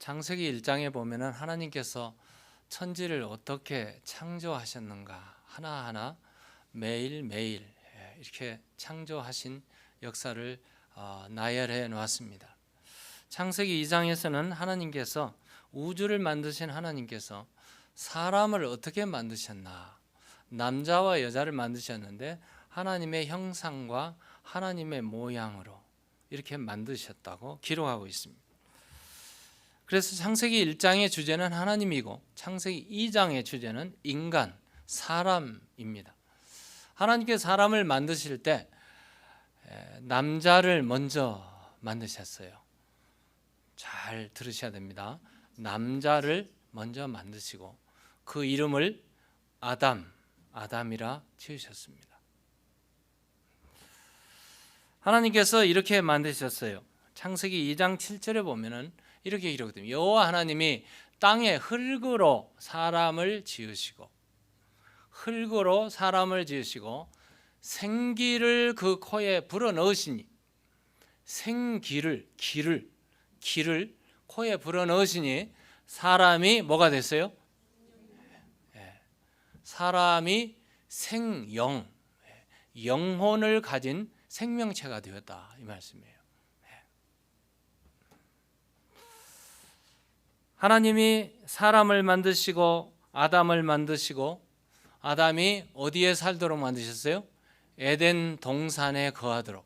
창세기 1장에 보면은 하나님께서 천지를 어떻게 창조하셨는가 하나하나 매일매일 이렇게 창조하신 역사를 나열해 놓았습니다. 창세기 2장에서는 하나님께서 우주를 만드신 하나님께서 사람을 어떻게 만드셨나, 남자와 여자를 만드셨는데 하나님의 형상과 하나님의 모양으로 이렇게 만드셨다고 기록하고 있습니다. 그래서 창세기 1장의 주제는 하나님이고 창세기 2장의 주제는 인간, 사람입니다. 하나님께서 사람을 만드실 때 남자를 먼저 만드셨어요. 잘 들으셔야 됩니다. 남자를 먼저 만드시고 그 이름을 아담이라 지으셨습니다. 하나님께서 이렇게 만드셨어요. 창세기 2장 7절에 보면은 이렇게 기록됩니다. 여호와 하나님이 땅에 흙으로 사람을 지으시고 생기를 그 코에 불어 넣으시니 기를 코에 불어 넣으시니 사람이 뭐가 됐어요? 사람이 영혼을 가진 생명체가 되었다, 이 말씀이에요. 하나님이 사람을 만드시고 아담을 만드시고 아담이 어디에 살도록 만드셨어요? 에덴 동산에 거하도록.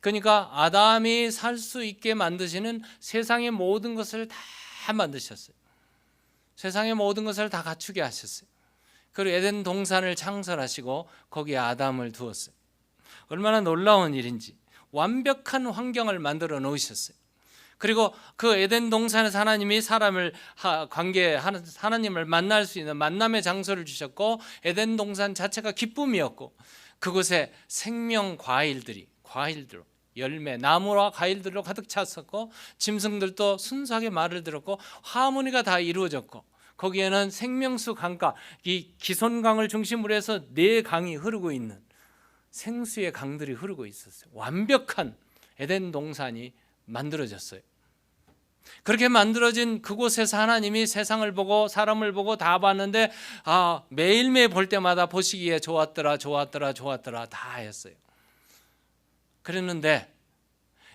그러니까 아담이 살 수 있게 만드시는 세상의 모든 것을 다 만드셨어요. 세상의 모든 것을 다 갖추게 하셨어요. 그리고 에덴 동산을 창설하시고 거기에 아담을 두었어요. 얼마나 놀라운 일인지 완벽한 환경을 만들어 놓으셨어요. 그리고 그 에덴 동산에서 하나님이 사람을 하나님을 만날 수 있는 만남의 장소를 주셨고 에덴 동산 자체가 기쁨이었고 그곳에 생명 과일들로 열매, 나무와 과일들로 가득 찼었고 짐승들도 순수하게 말을 들었고 하모니가 다 이루어졌고 거기에는 생명수 강가, 이 기손강을 중심으로 해서 4강이 흐르고 있는 생수의 강들이 흐르고 있었어요. 완벽한 에덴 동산이 만들어졌어요. 그렇게 만들어진 그곳에서 하나님이 세상을 보고 사람을 보고 다 봤는데 매일매일 볼 때마다 보시기에 좋았더라 다 했어요. 그랬는데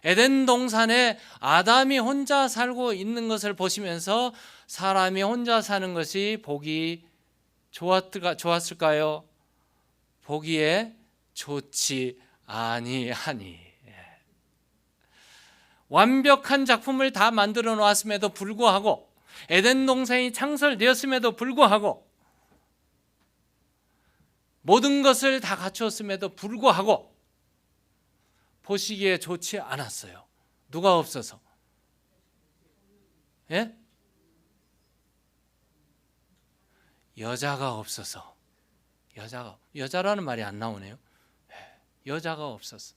에덴 동산에 아담이 혼자 살고 있는 것을 보시면서 사람이 혼자 사는 것이 보기 좋았을까요? 보기에 좋지 아니하니. 완벽한 작품을 다 만들어 놓았음에도 불구하고 에덴 동산이 창설되었음에도 불구하고 모든 것을 다 갖추었음에도 불구하고 보시기에 좋지 않았어요. 누가 없어서? 예? 여자가 없어서. 여자라는 말이 안 나오네요. 여자가 없었어.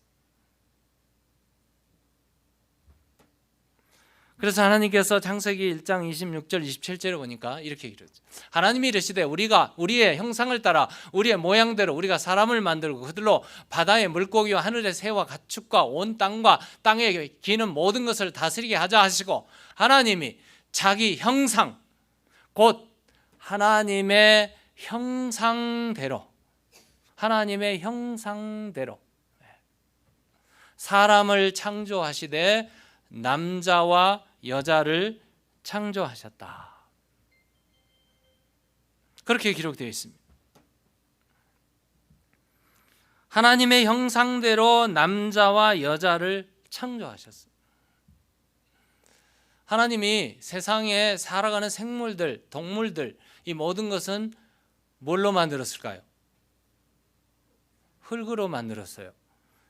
그래서 하나님께서 창세기 1장 26절 27절에 보니까 이렇게 이르죠. 하나님이 이르시되 우리의 형상을 따라 우리의 모양대로 우리가 사람을 만들고 그들로 바다의 물고기와 하늘의 새와 가축과 온 땅과 땅에 기는 모든 것을 다스리게 하자 하시고 하나님이 자기 형상 곧 하나님의 형상대로 사람을 창조하시되 남자와 여자를 창조하셨다. 그렇게 기록되어 있습니다. 하나님의 형상대로 남자와 여자를 창조하셨어요. 하나님이 세상에 살아가는 생물들, 동물들 이 모든 것은 뭘로 만들었을까요? 흙으로 만들었어요.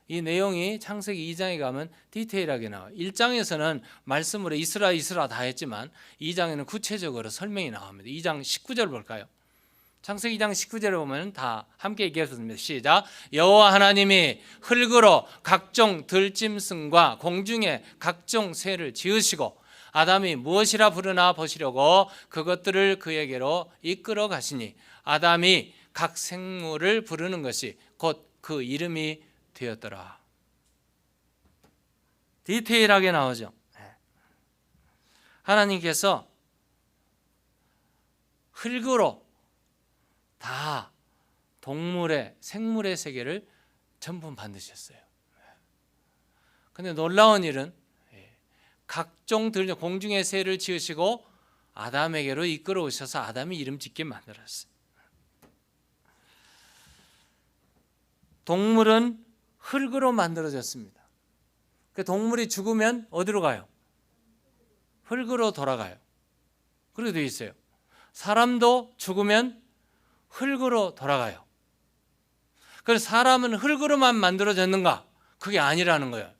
이 내용이 창세기 2장에 가면 디테일하게 나와요. 1장에서는 말씀으로 이스라 다 했지만 2장에는 구체적으로 설명이 나옵니다. 2장 19절 볼까요? 창세기 2장 19절에 보면 다 함께 얘기하겠습니다. 시작. 여호와 하나님이 흙으로 각종 들짐승과 공중의 각종 새를 지으시고 아담이 무엇이라 부르나 보시려고 그것들을 그에게로 이끌어 가시니 아담이 각 생물을 부르는 것이 곧 그 이름이 되었더라. 디테일하게 나오죠. 하나님께서 흙으로 다 동물의 생물의 세계를 전부 만드셨어요. 근데 놀라운 일은 각종 공중의 새를 지으시고 아담에게로 이끌어 오셔서 아담이 이름 짓게 만들었어요. 동물은 흙으로 만들어졌습니다. 그 동물이 죽으면 어디로 가요? 흙으로 돌아가요. 그렇게 되어 있어요. 사람도 죽으면 흙으로 돌아가요. 그래서 사람은 흙으로만 만들어졌는가? 그게 아니라는 거예요.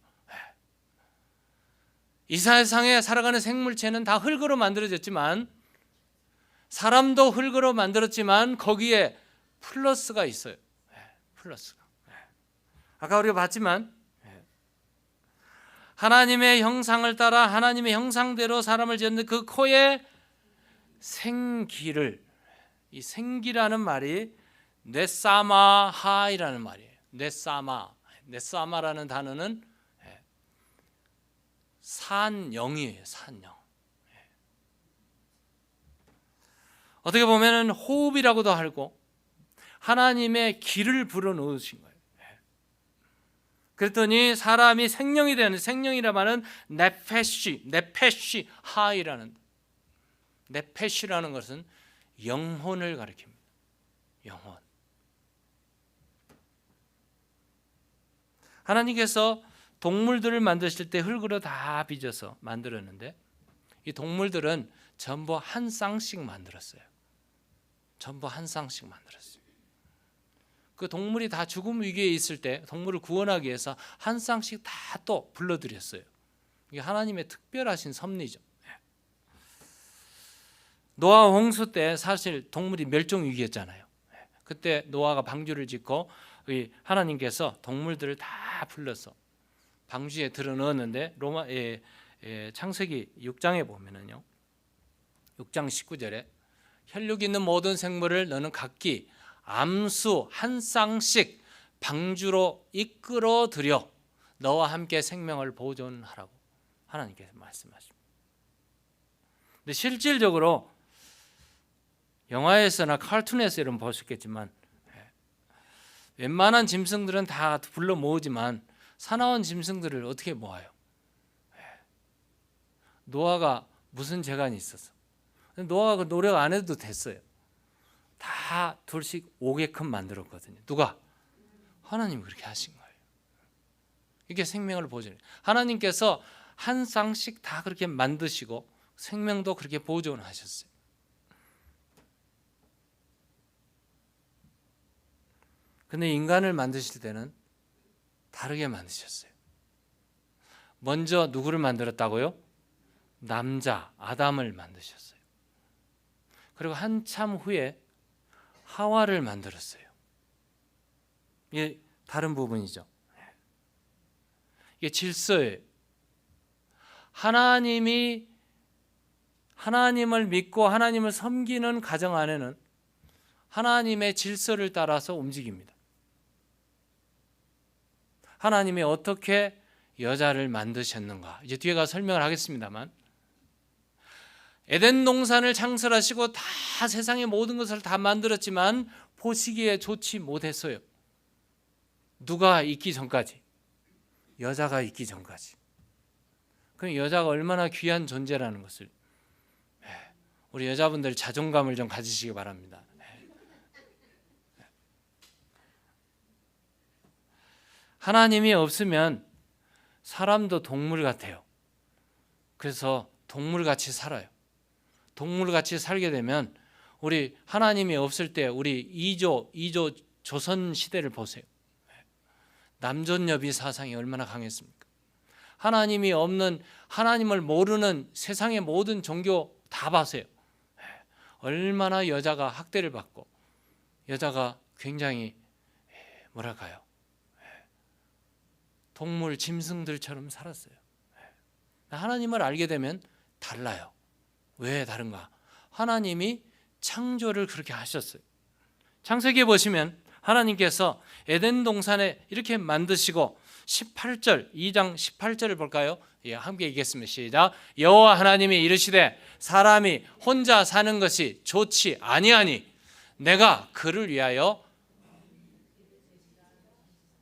이 세상에 살아가는 생물체는 다 흙으로 만들어졌지만, 사람도 흙으로 만들었지만 거기에 플러스가 있어요. 플러스가. 아까 우리가 봤지만 하나님의 형상을 따라 하나님의 형상대로 사람을 지었는데 그 코에 생기를, 이 생기라는 말이 넷사마하이라는 말이에요. 넷사마라는 단어는 산영이에요. 산영. 어떻게 보면은 호흡이라고도 하고 하나님의 기를 불어넣으신 거예요. 그랬더니 사람이 생명이 되는, 생명이라 말은 네페시 하이라는, 네페시라는 것은 영혼을 가리킵니다. 영혼. 하나님께서 동물들을 만드실 때 흙으로 다 빚어서 만들었는데, 이 동물들은 전부 한 쌍씩 만들었어요. 전부 한 쌍씩 만들었어요. 그 동물이 다 죽음 위기에 있을 때 동물을 구원하기 위해서 한 쌍씩 다 또 불러들였어요. 이게 하나님의 특별하신 섭리죠. 노아 홍수 때 사실 동물이 멸종 위기였잖아요. 그때 노아가 방주를 짓고 하나님께서 동물들을 다 불러서 방주에 들어넣었는데, 창세기 6장에 보면은요, 6장 19절에 혈육 있는 모든 생물을 너는 각기 암수 한 쌍씩 방주로 이끌어 들여 너와 함께 생명을 보존하라고 하나님께서 말씀하십니다. 근데 실질적으로 영화에서나 카툰에서 여러분 보셨겠지만 웬만한 짐승들은 다 불러 모으지만 사나운 짐승들을 어떻게 모아요? 노아가 무슨 재간이 있었어? 노아가 그 노력 안 해도 됐어요. 다 둘씩 오게끔 만들었거든요. 누가? 하나님이 그렇게 하신 거예요. 이게 생명을 보존해요. 하나님께서 한 쌍씩 다 그렇게 만드시고 생명도 그렇게 보존하셨어요. 근데 인간을 만드실 때는 다르게 만드셨어요. 먼저 누구를 만들었다고요? 남자 아담을 만드셨어요. 그리고 한참 후에 하와를 만들었어요. 이게 다른 부분이죠. 이게 질서예요. 하나님이 하나님을 믿고 하나님을 섬기는 가정 안에는 하나님의 질서를 따라서 움직입니다. 하나님이 어떻게 여자를 만드셨는가, 이제 뒤에 가서 설명을 하겠습니다만, 에덴 동산을 창설하시고 다 세상의 모든 것을 다 만들었지만 보시기에 좋지 못했어요. 누가 있기 전까지, 여자가 있기 전까지. 그럼 여자가 얼마나 귀한 존재라는 것을 우리 여자분들 자존감을 좀 가지시기 바랍니다. 하나님이 없으면 사람도 동물 같아요. 그래서 동물같이 살아요. 동물같이 살게 되면 우리 하나님이 없을 때 우리 2조 조선 시대를 보세요. 남존여비 사상이 얼마나 강했습니까? 하나님이 없는, 하나님을 모르는 세상의 모든 종교 다 봐세요. 얼마나 여자가 학대를 받고 여자가 굉장히 뭐랄까요, 동물 짐승들처럼 살았어요. 하나님을 알게 되면 달라요. 왜 다른가? 하나님이 창조를 그렇게 하셨어요. 창세기에 보시면 하나님께서 에덴 동산에 이렇게 만드시고 18절, 2장 18절을 볼까요? 예, 함께 읽겠습니다. 시작. 여호와 하나님이 이르시되 사람이 혼자 사는 것이 좋지 아니하니 내가 그를 위하여.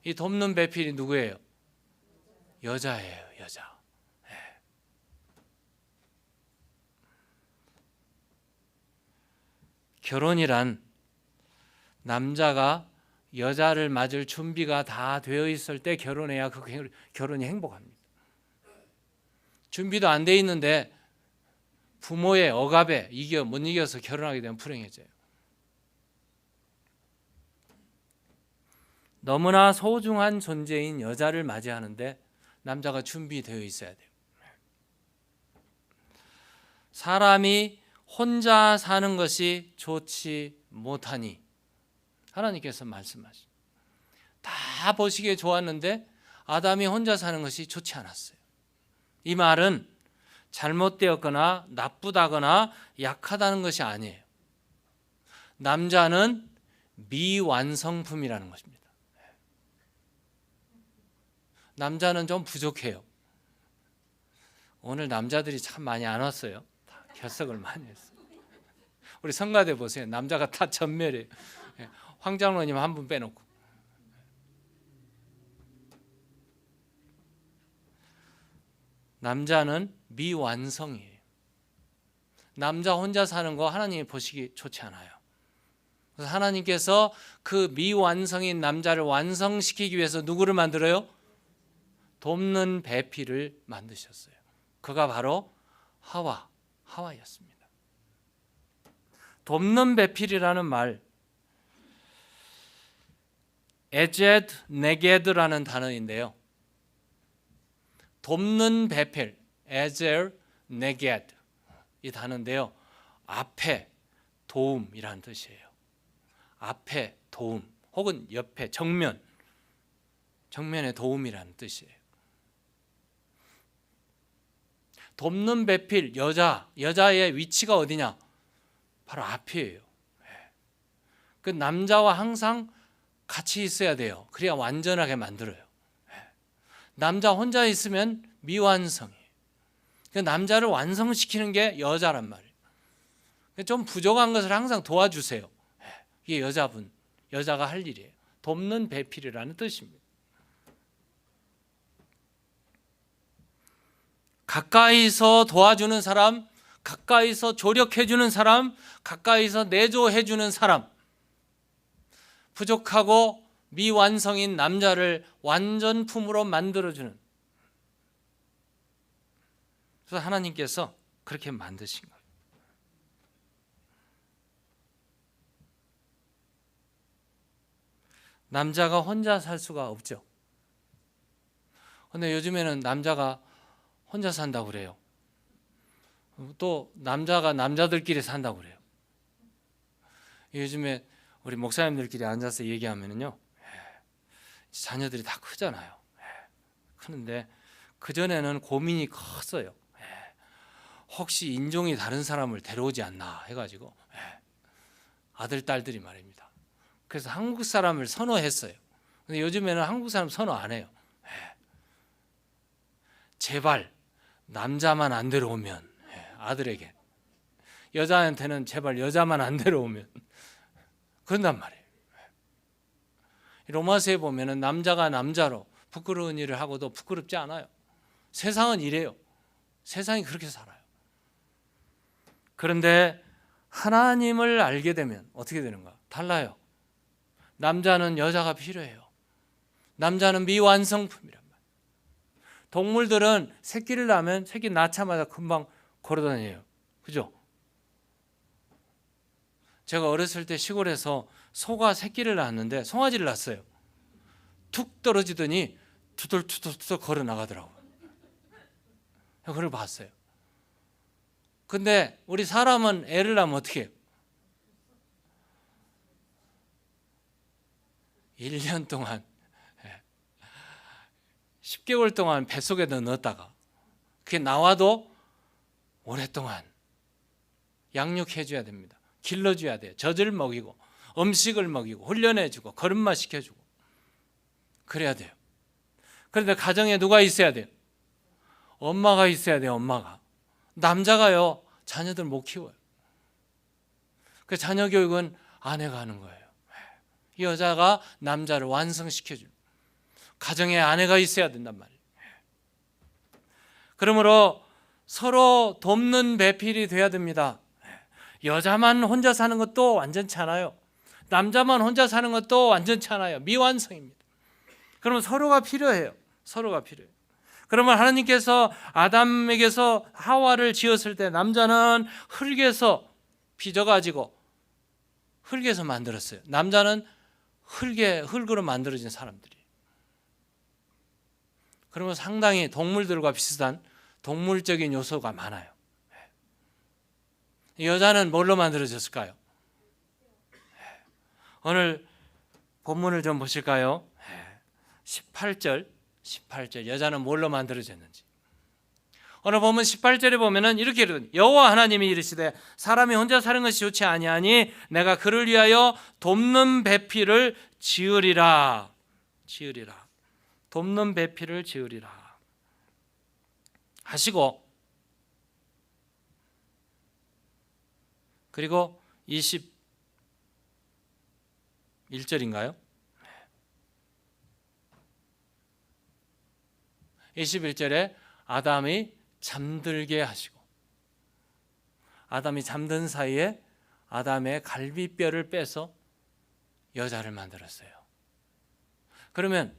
이 돕는 배필이 누구예요? 여자예요, 여자. 예. 결혼이란 남자가 여자를 맞을 준비가 다 되어 있을 때 결혼해야 그 결혼이 행복합니다. 준비도 안 돼 있는데 부모의 억압에 못 이겨서 결혼하게 되면 불행해져요. 너무나 소중한 존재인 여자를 맞이하는데 남자가 준비되어 있어야 돼요. 사람이 혼자 사는 것이 좋지 못하니 하나님께서 말씀하시죠. 다 보시기에 좋았는데 아담이 혼자 사는 것이 좋지 않았어요. 이 말은 잘못되었거나 나쁘다거나 약하다는 것이 아니에요. 남자는 미완성품이라는 것입니다. 남자는 좀 부족해요. 오늘 남자들이 참 많이 안 왔어요. 다 결석을 많이 했어요. 우리 성가대 보세요. 남자가 다 전멸이에요. 황 장로님 한 분 빼놓고. 남자는 미완성이에요. 남자 혼자 사는 거 하나님이 보시기 좋지 않아요. 그래서 하나님께서 그 미완성인 남자를 완성시키기 위해서 누구를 만들어요? 돕는 배필을 만드셨어요. 그가 바로 하와였습니다. 돕는 배필이라는 말, 에제드 네게드라는 단어인데요. 돕는 배필, 에젤 네게드 이 단어인데요. 앞에 도움이라는 뜻이에요. 앞에 도움 혹은 옆에 정면의 도움이라는 뜻이에요. 돕는 배필, 여자의 위치가 어디냐? 바로 앞이에요. 그 남자와 항상 같이 있어야 돼요. 그래야 완전하게 만들어요. 남자 혼자 있으면 미완성이에요. 그 남자를 완성시키는 게 여자란 말이에요. 좀 부족한 것을 항상 도와주세요. 이게 여자가 할 일이에요. 돕는 배필이라는 뜻입니다. 가까이서 도와주는 사람, 가까이서 조력해주는 사람, 가까이서 내조해주는 사람, 부족하고 미완성인 남자를 완전품으로 만들어주는. 그래서 하나님께서 그렇게 만드신 거예요. 남자가 혼자 살 수가 없죠. 그런데 요즘에는 남자가 혼자 산다고 그래요. 또 남자가 남자들끼리 산다고 그래요. 요즘에 우리 목사님들끼리 앉아서 얘기하면요, 자녀들이 다 크잖아요. 크는데 그전에는 고민이 컸어요. 혹시 인종이 다른 사람을 데려오지 않나 해가지고 아들, 딸들이 말입니다. 그래서 한국 사람을 선호했어요. 근데 요즘에는 한국 사람 선호 안 해요. 제발 남자만 안 데려오면, 아들에게. 여자한테는 제발 여자만 안 데려오면 그런단 말이에요. 로마서에 보면은 남자가 남자로 부끄러운 일을 하고도 부끄럽지 않아요. 세상은 이래요. 세상이 그렇게 살아요. 그런데 하나님을 알게 되면 어떻게 되는가? 달라요. 남자는 여자가 필요해요. 남자는 미완성품이란 말이에요. 동물들은 새끼를 낳으면 새끼 낳자마자 금방 걸어다녀요. 그죠? 제가 어렸을 때 시골에서 소가 새끼를 낳았는데 송아지를 낳았어요. 툭 떨어지더니 투덜투덜 걸어 나가더라고요. 그걸 봤어요. 근데 우리 사람은 애를 낳으면 어떻게 해요? 1년 동안 10개월 동안 뱃속에다 넣었다가 그게 나와도 오랫동안 양육해 줘야 됩니다. 길러줘야 돼요. 젖을 먹이고 음식을 먹이고 훈련해주고 걸음마 시켜주고 그래야 돼요. 그런데 가정에 누가 있어야 돼요? 엄마가 있어야 돼요. 엄마가. 남자가요, 자녀들 못 키워요. 그 자녀 교육은 아내가 하는 거예요. 이 여자가 남자를 완성시켜줘요. 가정에 아내가 있어야 된단 말이에요. 그러므로 서로 돕는 배필이 돼야 됩니다. 여자만 혼자 사는 것도 완전치 않아요. 남자만 혼자 사는 것도 완전치 않아요. 미완성입니다. 그러면 서로가 필요해요. 서로가 필요해요. 그러면 하나님께서 아담에게서 하와를 지었을 때 남자는 흙에서 빚어가지고 흙에서 만들었어요. 남자는 흙으로 만들어진 사람들이. 그러면 상당히 동물들과 비슷한 동물적인 요소가 많아요. 여자는 뭘로 만들어졌을까요? 오늘 본문을 좀 보실까요? 18절 여자는 뭘로 만들어졌는지. 오늘 보면 18절에 보면은 이렇게 이르거든요. 여호와 하나님이 이르시되 사람이 혼자 사는 것이 좋지 아니하니 내가 그를 위하여 돕는 배필을 지으리라. 돕는 배필을 지으리라 하시고, 그리고 21절인가요? 21절에 아담이 잠들게 하시고, 아담이 잠든 사이에 아담의 갈비뼈를 빼서 여자를 만들었어요. 그러면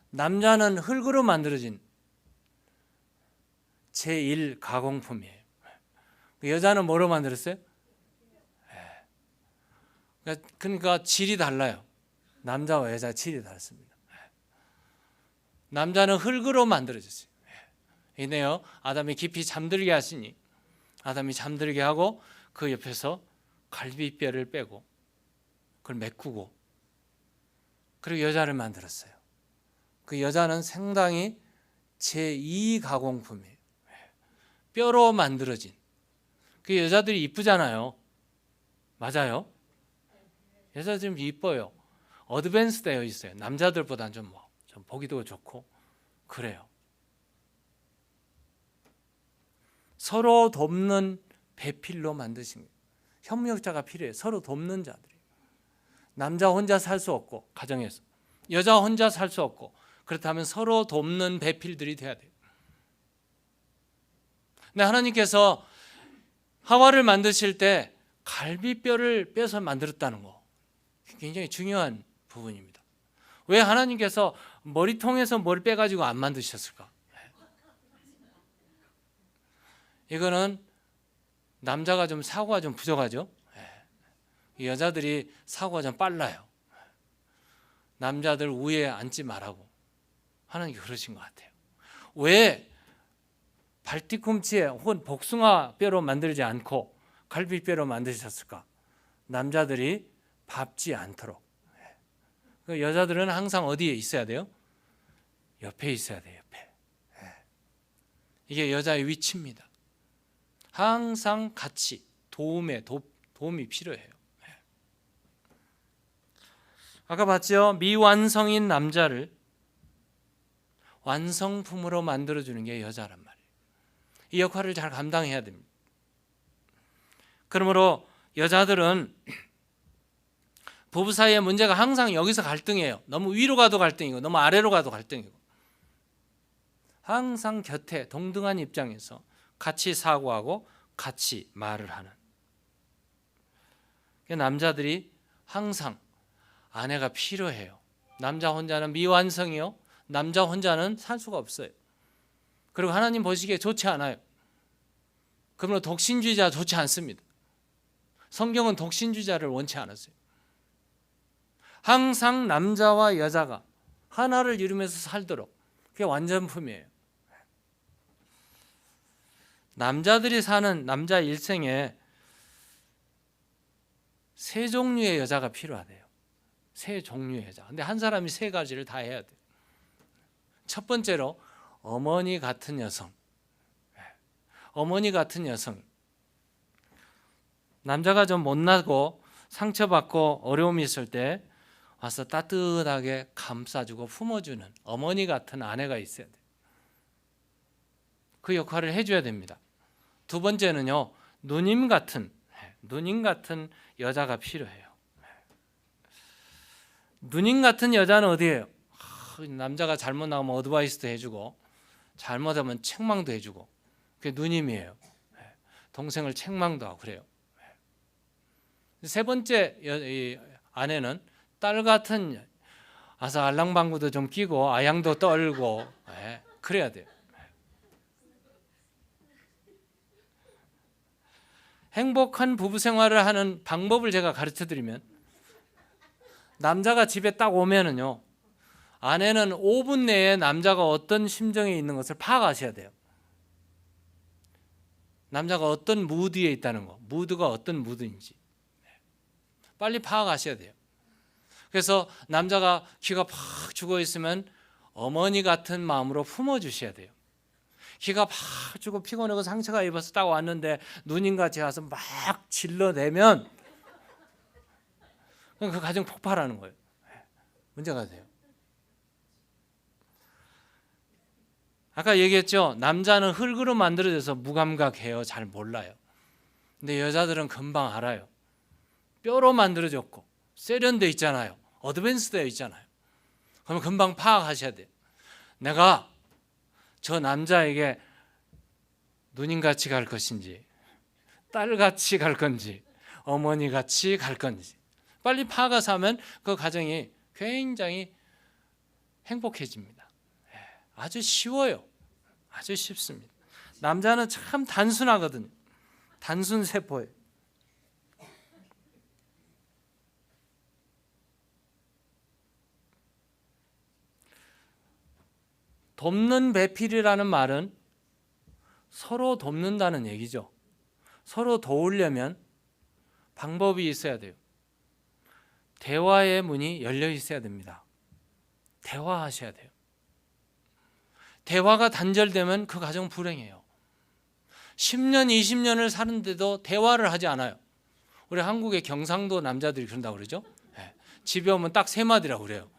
남자는 흙으로 만들어진 제1 가공품이에요. 여자는 뭐로 만들었어요? 그러니까 질이 달라요. 남자와 여자 질이 다릅니다. 남자는 흙으로 만들어졌어요. 이네요. 아담이 깊이 잠들게 하시니 아담이 잠들게 하고 그 옆에서 갈비뼈를 빼고 그걸 메꾸고 그리고 여자를 만들었어요. 그 여자는 상당히 제2 가공품이에요. 뼈로 만들어진. 그 여자들이 이쁘잖아요. 맞아요? 여자들 좀 이뻐요. 어드밴스 되어 있어요. 남자들보다는 좀 보기도 좋고 그래요. 서로 돕는 배필로 만드신 거예요. 협력자가 필요해요. 서로 돕는 자들이. 남자 혼자 살 수 없고 가정에서 여자 혼자 살 수 없고, 그렇다면 서로 돕는 배필들이 돼야 돼요. 근데 하나님께서 하와를 만드실 때 갈비뼈를 빼서 만들었다는 거 굉장히 중요한 부분입니다. 왜 하나님께서 머리통에서 머리 빼가지고 안 만드셨을까? 이거는 남자가 좀 사고가 좀 부족하죠. 여자들이 사고가 좀 빨라요. 남자들 위에 앉지 말라고 하나님께 그러신 것 같아요. 왜 발뒤꿈치에 혹은 복숭아 뼈로 만들지 않고 갈비뼈로 만드셨을까? 남자들이 밟지 않도록. 여자들은 항상 어디에 있어야 돼요? 옆에 있어야 돼요. 옆에. 이게 여자의 위치입니다. 항상 같이 도움이 필요해요. 아까 봤죠? 미완성인 남자를 완성품으로 만들어주는 게 여자란 말이에요. 이 역할을 잘 감당해야 됩니다. 그러므로 여자들은 부부 사이의 문제가 항상 여기서 갈등이에요. 너무 위로 가도 갈등이고 너무 아래로 가도 갈등이고, 항상 곁에 동등한 입장에서 같이 사고하고 같이 말을 하는. 남자들이 항상 아내가 필요해요. 남자 혼자는 미완성이요. 남자 혼자는 살 수가 없어요. 그리고 하나님 보시기에 좋지 않아요. 그러므로 독신주의자 좋지 않습니다. 성경은 독신주의자를 원치 않았어요. 항상 남자와 여자가 하나를 이루면서 살도록, 그게 완전품이에요. 남자들이 사는 남자 일생에 세 종류의 여자가 필요하대요. 세 종류의 여자. 근데 한 사람이 세 가지를 다 해야 돼요. 첫 번째로 어머니 같은 여성. 어머니 같은 여성. 남자가 좀 못나고 상처받고 어려움이 있을 때 와서 따뜻하게 감싸주고 품어주는 어머니 같은 아내가 있어야 돼요. 그 역할을 해줘야 됩니다. 두 번째는요, 누님 같은 여자가 필요해요. 누님 같은 여자는 어디예요? 남자가 잘못 나오면 어드바이스도 해주고 잘못하면 책망도 해주고, 그게 누님이에요. 동생을 책망도 하고 그래요. 세 번째 아내는 딸 같은, 아서 알랑방구도 좀 끼고 아양도 떨고 그래야 돼요. 행복한 부부 생활을 하는 방법을 제가 가르쳐 드리면, 남자가 집에 딱 오면은요, 아내는 5분 내에 남자가 어떤 심정에 있는 것을 파악하셔야 돼요. 남자가 어떤 무드에 있다는 거, 무드가 어떤 무드인지 빨리 파악하셔야 돼요. 그래서 남자가 기가 팍 죽어 있으면 어머니 같은 마음으로 품어주셔야 돼요. 기가 팍 죽고 피곤하고 상처가 입어서 딱 왔는데 누님같이 와서 막 질러대면 그 가정 폭발하는 거예요. 문제가 돼요. 아까 얘기했죠. 남자는 흙으로 만들어져서 무감각해요. 잘 몰라요. 근데 여자들은 금방 알아요. 뼈로 만들어졌고 세련돼 있잖아요. 어드밴스되어 있잖아요. 그러면 금방 파악하셔야 돼요. 내가 저 남자에게 누님같이 갈 것인지, 딸같이 갈 건지, 어머니같이 갈 건지 빨리 파악해서 하면 그 가정이 굉장히 행복해집니다. 아주 쉬워요. 아주 쉽습니다. 남자는 참 단순하거든요. 단순 세포예요. 돕는 배필이라는 말은 서로 돕는다는 얘기죠. 서로 도우려면 방법이 있어야 돼요. 대화의 문이 열려 있어야 됩니다. 대화하셔야 돼요. 대화가 단절되면 그 가정 불행해요. 10년, 20년을 사는데도 대화를 하지 않아요. 우리 한국의 경상도 남자들이 그런다고 그러죠. 집에 오면 딱 세 마디라고 그래요.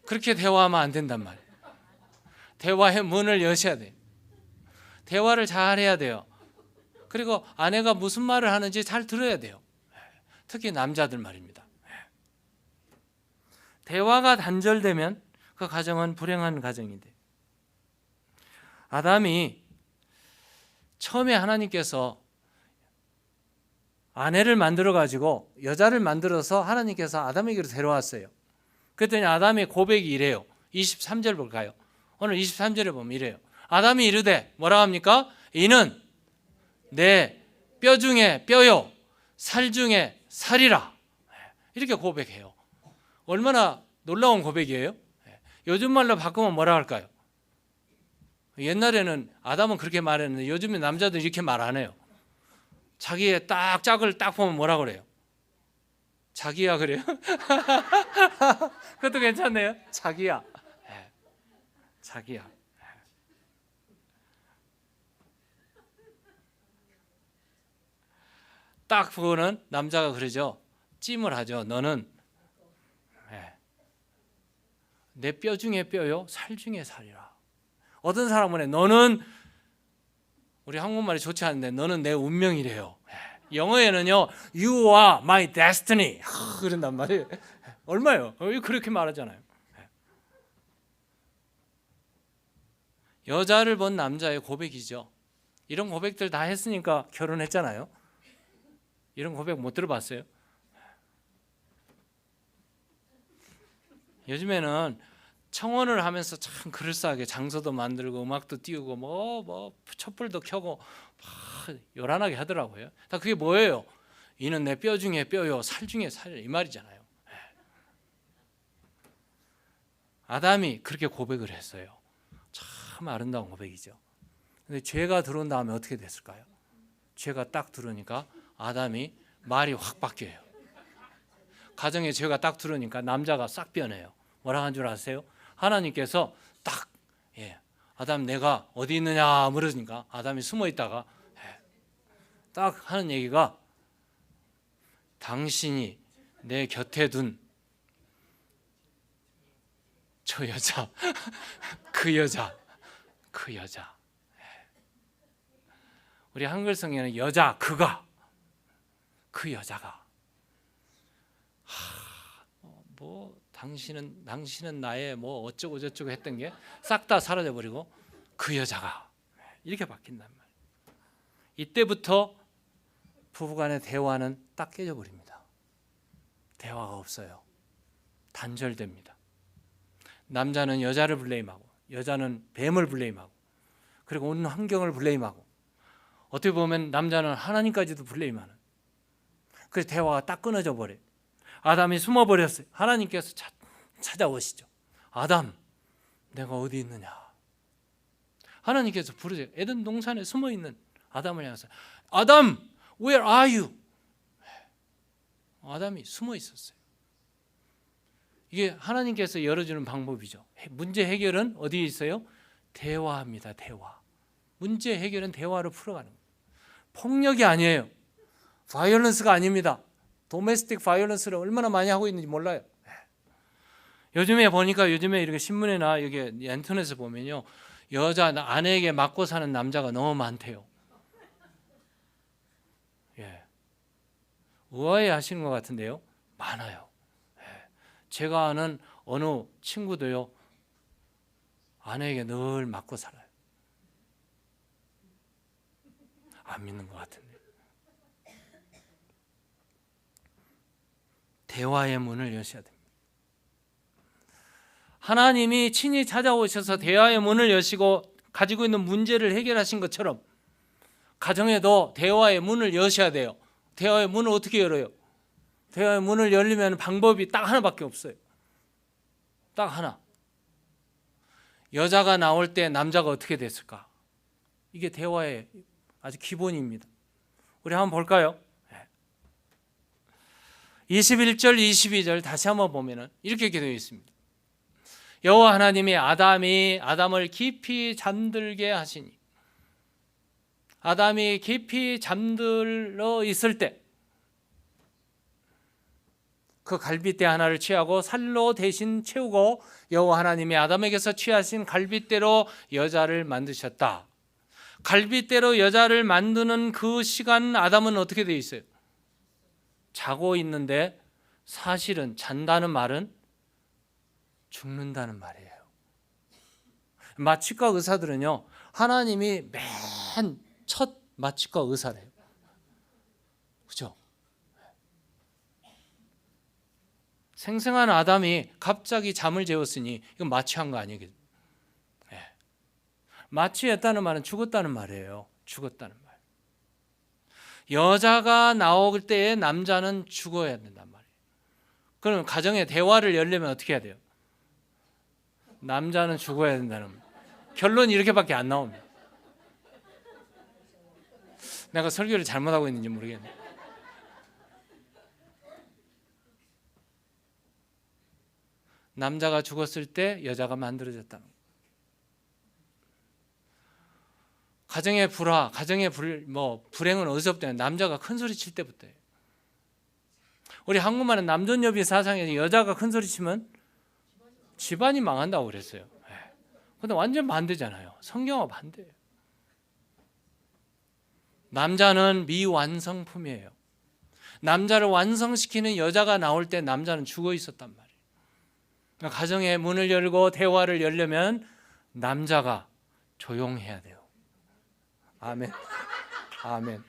그렇게 대화하면 안 된단 말이에요. 대화의 문을 여셔야 돼요. 대화를 잘 해야 돼요. 그리고 아내가 무슨 말을 하는지 잘 들어야 돼요. 특히 남자들 말입니다. 대화가 단절되면 그 가정은 불행한 가정이 돼요. 아담이 처음에 하나님께서 아내를 만들어 가지고 여자를 만들어서 하나님께서 아담에게로 데려왔어요. 그랬더니 아담의 고백이 이래요. 23절 볼까요? 오늘 23절에 보면 이래요. 아담이 이르되 뭐라 합니까? 이는 내 뼈 중에 뼈요 살 중에 살이라. 이렇게 고백해요. 얼마나 놀라운 고백이에요. 요즘 말로 바꾸면 뭐라 할까요? 옛날에는 아담은 그렇게 말했는데 요즘에 남자들은 이렇게 말 안 해요. 자기의 딱 짝을 딱 보면 뭐라 그래요? 자기야 그래요? 그것도 괜찮네요. 자기야. 자기야. 딱 보고는 남자가 그러죠. 찜을 하죠. 너는 내 뼈 중에 뼈요 살 중에 살이라. 어떤 사람은 해 너는, 우리 한국말이 좋지 않은데 너는 내 운명이래요. 영어에는요 You are my destiny 그런단 말이에요. 얼마요? 그렇게 말하잖아요. 여자를 본 남자의 고백이죠. 이런 고백들 다 했으니까 결혼했잖아요. 이런 고백 못 들어봤어요? 요즘에는 청혼을 하면서 참 그럴싸하게 장소도 만들고 음악도 띄우고 뭐 촛불도 켜고 막 요란하게 하더라고요. 다 그게 뭐예요? 이는 내 뼈 중에 뼈요 살 중에 살, 이 말이잖아요. 아담이 그렇게 고백을 했어요. 참 아름다운 고백이죠. 근데 죄가 들어온 다음에 어떻게 됐을까요? 죄가 딱 들어오니까 아담이 말이 확 바뀌어요. 가정에 죄가 딱 들어오니까 남자가 싹 변해요. 뭐라 한 줄 아세요? 하나님께서 딱 아담 내가 어디 있느냐 물으니까 아담이 숨어 있다가 딱 하는 얘기가 당신이 내 곁에 둔 저 여자 그 여자 우리 한글 성경에는 여자 그가 그 여자가 뭐 당신은 나의 뭐 어쩌고 저쩌고 했던 게 싹 다 사라져 버리고 그 여자가 이렇게 바뀐단 말이에요. 이때부터 부부간의 대화는 딱 깨져 버립니다. 대화가 없어요. 단절됩니다. 남자는 여자를 블레임하고 여자는 뱀을 블레임하고 그리고 온 환경을 블레임하고 어떻게 보면 남자는 하나님까지도 블레임하는, 그래서 대화가 딱 끊어져 버려요. 아담이 숨어버렸어요. 하나님께서 찾아오시죠. 아담 내가 어디 있느냐. 하나님께서 부르세요. 에덴 동산에 숨어있는 아담을 향해서 아담 where are you? 아담이 숨어 있었어요. 이게 하나님께서 열어주는 방법이죠. 문제 해결은 어디에 있어요? 대화합니다. 대화. 문제 해결은 대화로 풀어가는 거예요. 폭력이 아니에요. 바이올런스가 아닙니다. 도메스틱 바이올런스를 얼마나 많이 하고 있는지 몰라요. 요즘에 보니까 이렇게 신문이나 여기 인터넷에 보면요, 여자 아내에게 맞고 사는 남자가 너무 많대요. 의아해 하시는 것 같은데요, 많아요. 제가 아는 어느 친구도요, 아내에게 늘 맞고 살아요. 안 믿는 것 같은데. 대화의 문을 여셔야 됩니다. 하나님이 친히 찾아오셔서 대화의 문을 여시고 가지고 있는 문제를 해결하신 것처럼 가정에도 대화의 문을 여셔야 돼요. 대화의 문을 어떻게 열어요? 대화의 문을 열리면 방법이 딱 하나밖에 없어요. 딱 하나. 여자가 나올 때 남자가 어떻게 됐을까? 이게 대화의 아주 기본입니다. 우리 한번 볼까요? 21절 22절 다시 한번 보면은 이렇게 되어 있습니다. 여호와 하나님이 아담을 깊이 잠들게 하시니, 아담이 깊이 잠들어 있을 때 그 갈빗대 하나를 취하고 살로 대신 채우고 여호와 하나님이 아담에게서 취하신 갈빗대로 여자를 만드셨다. 갈빗대로 여자를 만드는 그 시간 아담은 어떻게 되어 있어요? 자고 있는데 사실은 잔다는 말은 죽는다는 말이에요. 마취과 의사들은요, 하나님이 맨 첫 마취과 의사래요. 그죠? 생생한 아담이 갑자기 잠을 재웠으니 이건 마취한 거 아니겠어요? 마취했다는 말은 죽었다는 말이에요. 죽었다는 말. 여자가 나올 때에 남자는 죽어야 된단 말이에요. 그럼 가정의 대화를 열려면 어떻게 해야 돼요? 남자는 죽어야 된다는 말. 결론이 이렇게밖에 안 나옵니다. 내가 설교를 잘못하고 있는지 모르겠네. 남자가 죽었을 때 여자가 만들어졌다는 거예요. 가정의 불화, 가정의 불행은 어디서부터? 남자가 큰 소리 칠 때부터예요. 우리 한국말은 남존여비 사상에서 여자가 큰 소리 치면 집안이 망한다고 그랬어요. 근데 완전 반대잖아요. 성경과 반대예요. 남자는 미완성품이에요. 남자를 완성시키는 여자가 나올 때 남자는 죽어 있었단 말이에요. 가정의 문을 열고 대화를 열려면 남자가 조용해야 돼요. 아멘. 아멘.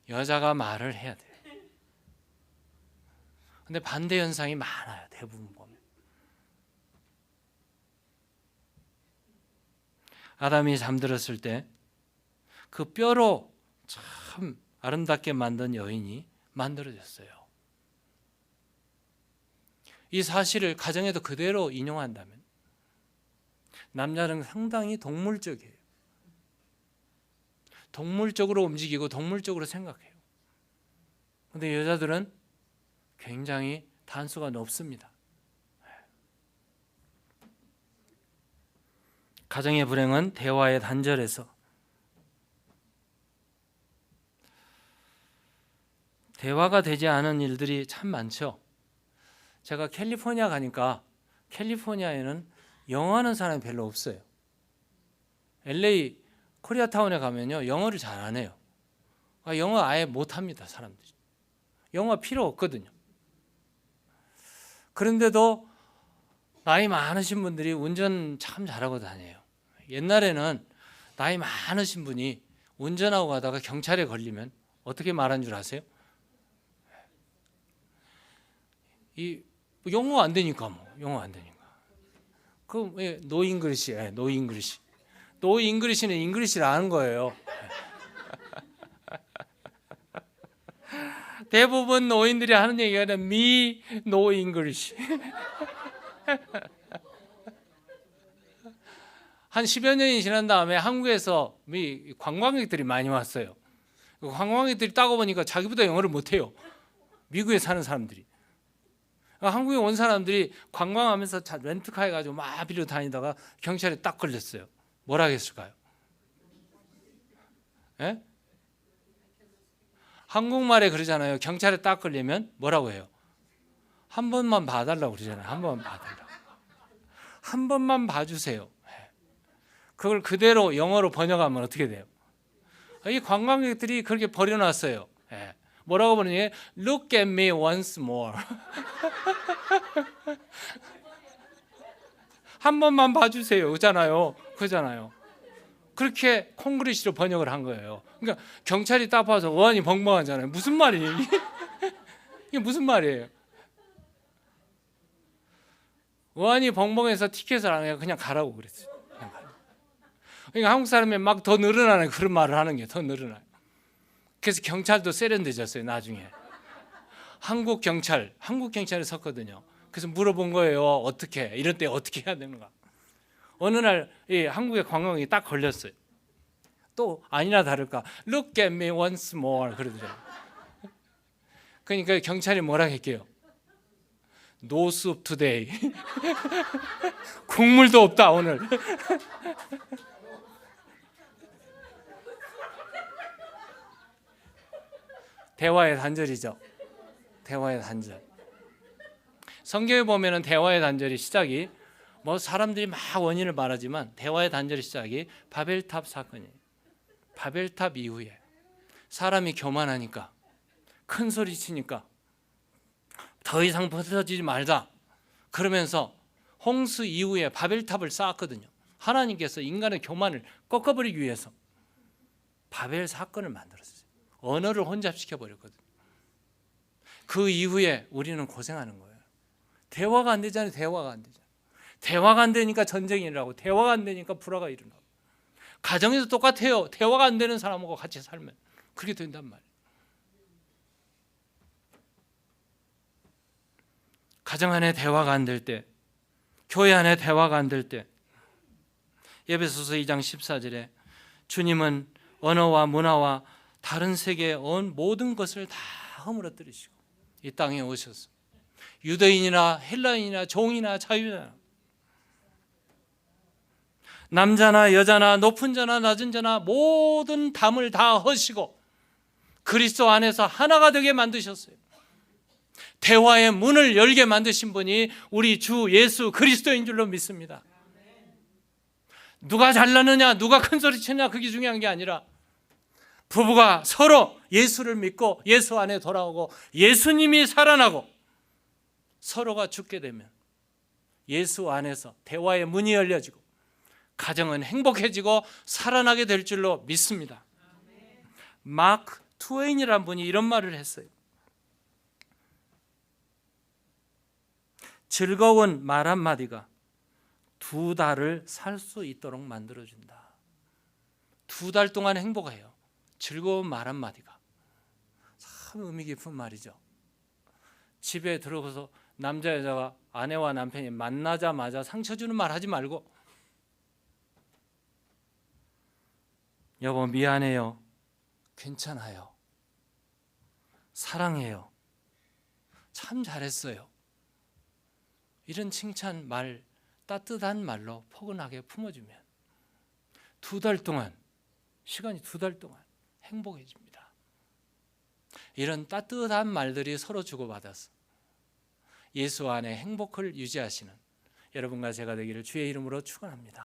여자가 말을 해야 돼요. 근데 반대 현상이 많아요. 대부분 보면. 아담이 잠들었을 때 그 뼈로 참 아름답게 만든 여인이 만들어졌어요. 이 사실을 가정에도 그대로 인용한다면 남자는 상당히 동물적이에요. 동물적으로 움직이고 동물적으로 생각해요. 그런데 여자들은 굉장히 단수가 높습니다. 가정의 불행은 대화의 단절에서, 대화가 되지 않은 일들이 참 많죠. 제가 캘리포니아 가니까 캘리포니아에는 영어하는 사람이 별로 없어요. LA 코리아타운에 가면요, 영어를 잘 안 해요. 영어 아예 못합니다, 사람들이. 영어 필요 없거든요. 그런데도 나이 많으신 분들이 운전 참 잘하고 다녀요. 옛날에는 나이 많으신 분이 운전하고 가다가 경찰에 걸리면 어떻게 말한 줄 아세요? 영어 안 되니까, 영어 안 되니까. 노 잉글리시, 노 잉글리시. 노 잉글리시는 잉글리시를 아는 거예요. 대부분 노인들이 하는 얘기가 미 노 잉글리시. 한 10여 년이 지난 다음에 한국에서 관광객들이 많이 왔어요. 관광객들이 따고 보니까 자기보다 영어를 못해요. 미국에 사는 사람들이. 한국에 온 사람들이 관광하면서 렌트카 해가지고 막 빌려 다니다가 경찰에 딱 걸렸어요. 뭐라 했을까요? 예? 한국말에 그러잖아요. 경찰에 딱 걸리면 뭐라고 해요? 한 번만 봐달라고 그러잖아요. 한 번만 봐달라고. 한 번만 봐주세요. 그걸 그대로 영어로 번역하면 어떻게 돼요? 이 관광객들이 그렇게 버려놨어요. 뭐라고 부르니? Look at me once more. 한 번만 봐주세요. 그잖아요. 그렇게 콩글리시로 번역을 한 거예요. 그러니까 경찰이 딱 봐서 어안이 벙벙하잖아요. 무슨 말이에요? 이게 무슨 말이에요? 어안이 벙벙해서 티켓을 안 해요. 그냥 가라고 그랬어요. 그러니까 한국 사람이 막 더 늘어나는 그런 말을 하는 게 더 늘어나요. 그래서 경찰도 세련되졌어요. 나중에 한국 경찰이 섰거든요. 그래서 물어본 거예요. 어떻게, 이럴 때 어떻게 해야 되는가. 어느 날 한국의 관광객이 딱 걸렸어요. 또 아니나 다를까 Look at me once more 그러더라고요. 그러니까 경찰이 뭐라 할게요? No soup today. 국물도 없다 오늘. 대화의 단절이죠. 대화의 단절. 성경에 보면은 대화의 단절이 시작이 사람들이 막 원인을 말하지만 대화의 단절의 시작이 바벨탑 사건이에요. 바벨탑 이후에 사람이 교만하니까 큰 소리 치니까 더 이상 벗어지지 말자 그러면서 홍수 이후에 바벨탑을 쌓았거든요. 하나님께서 인간의 교만을 꺾어버리기 위해서 바벨 사건을 만들었어요. 언어를 혼잡시켜 버렸거든요. 그 이후에 우리는 고생하는 거예요. 대화가 안 되잖아요. 대화가 안 되니까 전쟁이 일어나고, 대화가 안 되니까 불화가 일어나고. 가정에도 똑같아요. 대화가 안 되는 사람하고 같이 살면 그렇게 된단 말이에요. 가정 안에 대화가 안 될 때, 교회 안에 대화가 안 될 때, 에베소서 2장 14절에 주님은 언어와 문화와 다른 세계의 모든 것을 다 허물어뜨리시고 이 땅에 오셔서 유대인이나 헬라인이나 종이나 자유나 남자나 여자나 높은 자나 낮은 자나 모든 담을 다 허시고 그리스도 안에서 하나가 되게 만드셨어요. 대화의 문을 열게 만드신 분이 우리 주 예수 그리스도인 줄로 믿습니다. 누가 잘나느냐, 누가 큰 소리 치느냐 그게 중요한 게 아니라 부부가 서로 예수를 믿고 예수 안에 돌아오고 예수님이 살아나고 서로가 죽게 되면 예수 안에서 대화의 문이 열려지고 가정은 행복해지고 살아나게 될 줄로 믿습니다. 마크 트웨인이라는 분이 이런 말을 했어요. 즐거운 말 한마디가 2달을 살 수 있도록 만들어준다. 2달 동안 행복해요. 즐거운 말 한마디가. 참 의미 깊은 말이죠. 집에 들어가서 남자 여자가 아내와 남편이 만나자마자 상처 주는 말 하지 말고 여보 미안해요. 괜찮아요. 사랑해요. 참 잘했어요. 이런 칭찬 말, 따뜻한 말로 포근하게 품어주면 2달 동안, 시간이 2달 동안 행복해집니다. 이런 따뜻한 말들이 서로 주고받아서 예수 안에 행복을 유지하시는 여러분과 제가 되기를 주의 이름으로 축원합니다.